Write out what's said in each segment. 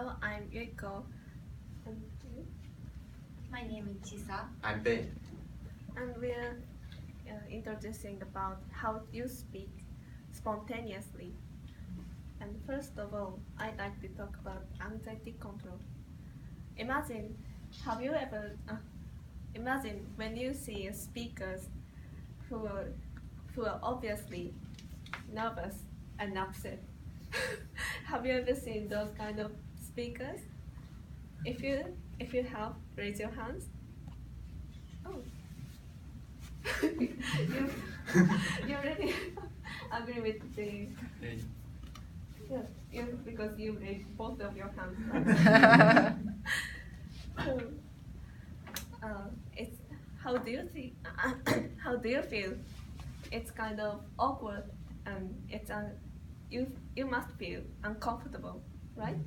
Hello, I'm Yiukio. And you? My name is Chisa. I'm Ben. And we're introducing about how you speak spontaneously. And first of all, I'd like to talk about anxiety control. Imagine, have you ever imagine when you see speakers who are obviously nervous and upset. Have you ever seen those kind of speakers? If you have, raise your hands. Oh, you really agree with the because you raised both of your hands. Right? So, it's how do you think? How do you feel? It's kind of awkward, and you must feel uncomfortable, right?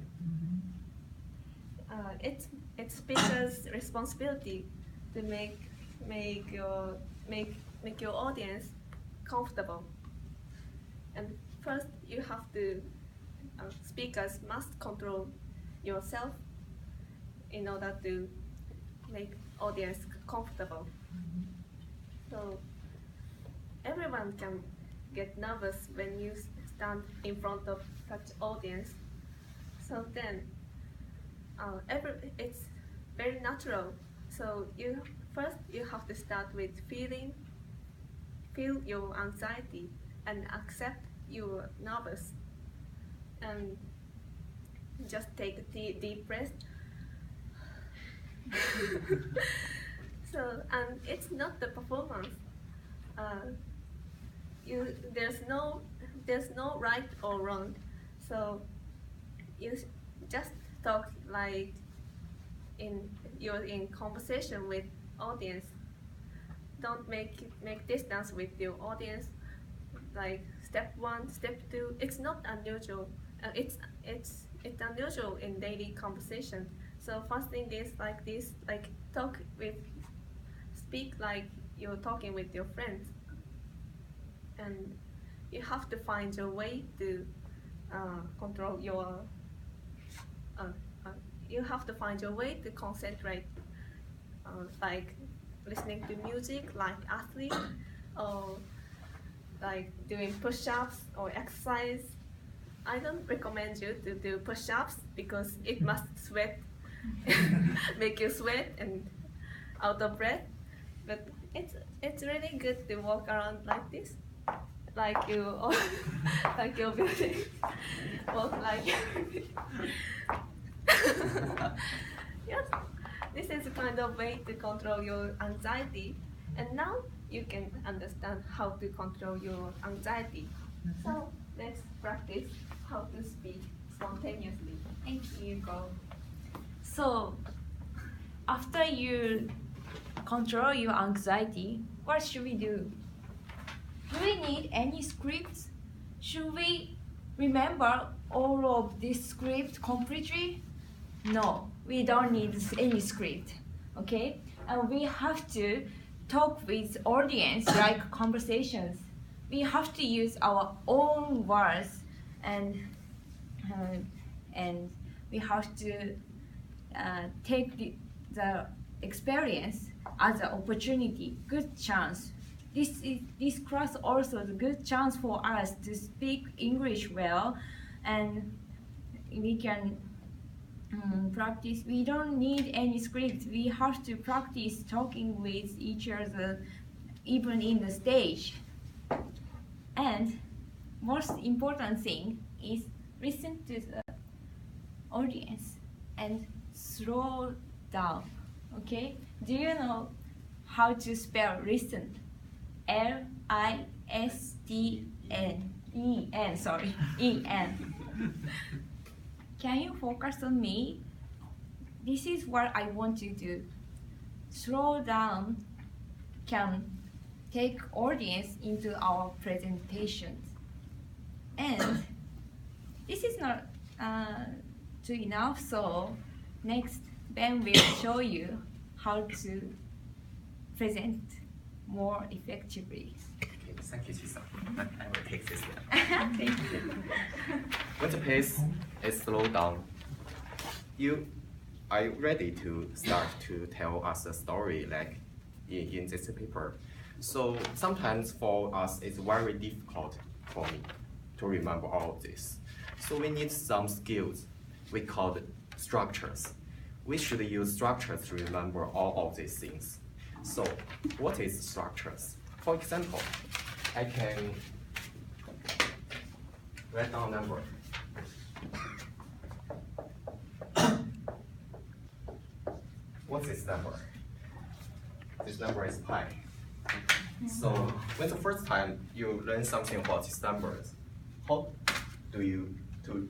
It's speaker's responsibility to make your audience comfortable. And first, you have to speakers must control yourself in order to make audience comfortable. So everyone can get nervous when you stand in front of such audience. So then, it's very natural. So you have to start with feel your anxiety and accept you're nervous, and just take a deep breath. So, and it's not the performance. There's no right or wrong. So you just talk like you're in conversation with audience. Don't make distance with your audience. Like step 1, step 2. It's not unusual. It's unusual in daily conversation. So first thing is like this, like speak like you're talking with your friends, and you have to find your way to control your. You have to find your way to concentrate, like listening to music, like athlete, or like doing push-ups or exercise. I don't recommend you to do push-ups because it must sweat, make you sweat and out of breath. But it's really good to walk around like this, like like you're building, walk like. Yes, this is a kind of way to control your anxiety, and now you can understand how to control your anxiety. So let's practice how to speak spontaneously. Thank you, Go. So, after you control your anxiety, what should we do? Do we need any scripts? Should we remember all of this script completely? No, we don't need any script, okay? And we have to talk with audience like conversations. We have to use our own words, and we have to take the experience as an opportunity, good chance. This class also is a good chance for us to speak English well, and we can practice. We don't need any script. We have to practice talking with each other, even in the stage. And most important thing is listen to the audience and slow down. Okay? Do you know how to spell listen? Listen. Sorry, En. Can you focus on me? This is what I want you to do. Slow down can take audience into our presentations. And this is not too enough, so next Ben will show you how to present more effectively. Okay, thank you, Chisa. I will take this one. Thank you. When the pace is slowed down, are you ready to start to tell us a story like in this paper? So sometimes for us, it's very difficult for me to remember all of this. So we need some skills we call structures. We should use structures to remember all of these things. So what is structures? For example, I can write down a number. What's this number? This number is pi. So when the first time you learn something about these numbers, how do you to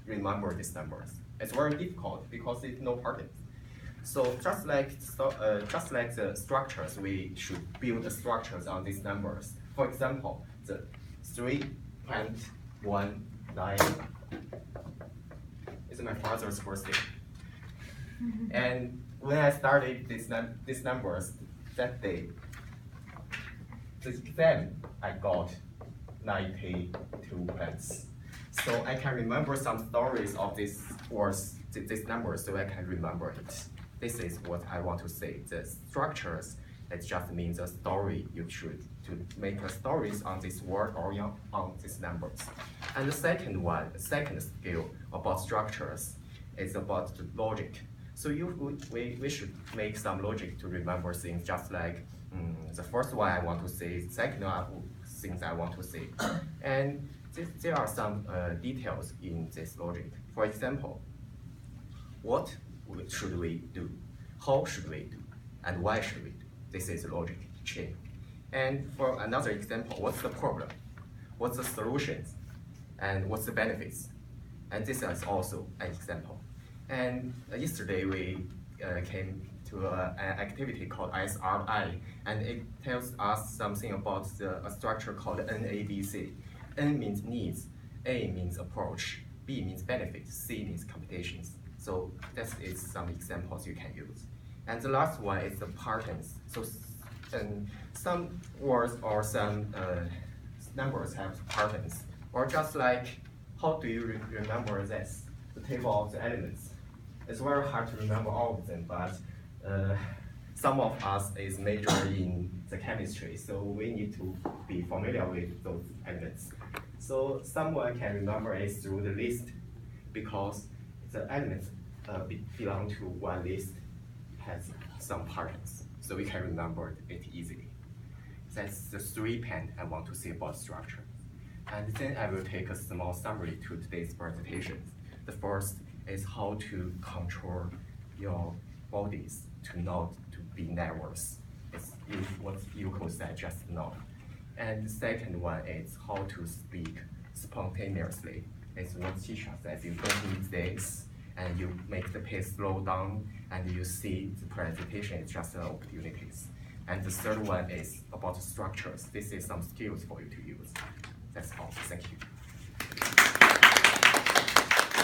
remember these numbers? It's very difficult because it's no patterns. So just like the structures, we should build the structures on these numbers. For example, the 3.19 is my father's birthday. And when I started these numbers that day, the exam I got 92 points. So I can remember some stories of these words, these numbers, so I can remember it. This is what I want to say. The structures, it just means a story you should to make a stories on this word or on these numbers. And the second skill about structures is about the logic. So we should make some logic to remember things, just like the first one I want to say, the second things I want to say. And there are some details in this logic. For example, what should we do? How should we do? And why should we do? This is logic chain. And for another example, what's the problem? What's the solutions? And what's the benefits? And this is also an example. And yesterday we came to an activity called SRI, and it tells us something about a structure called NADC. N means needs, A means approach, B means benefits, C means computations. So that is some examples you can use. And the last one is the patterns. So some words or some numbers have patterns. Or just like, how do you remember this? The table of the elements. It's very hard to remember all of them, but some of us is majoring in the chemistry, so we need to be familiar with those elements. So someone can remember it through the list, because the elements belong to one list has some patterns, so we can remember it easily. That's the 3 points I want to say about structure. And then I will take a small summary to today's presentation. The first is how to control your bodies to not to be nervous. It's what Yiukio said just now. And the second one is how to speak spontaneously. It's what Chisa said. You don't need this, and you make the pace slow down, and you see the presentation is just opportunities. And the third one is about structures. This is some skills for you to use. That's all. Thank you.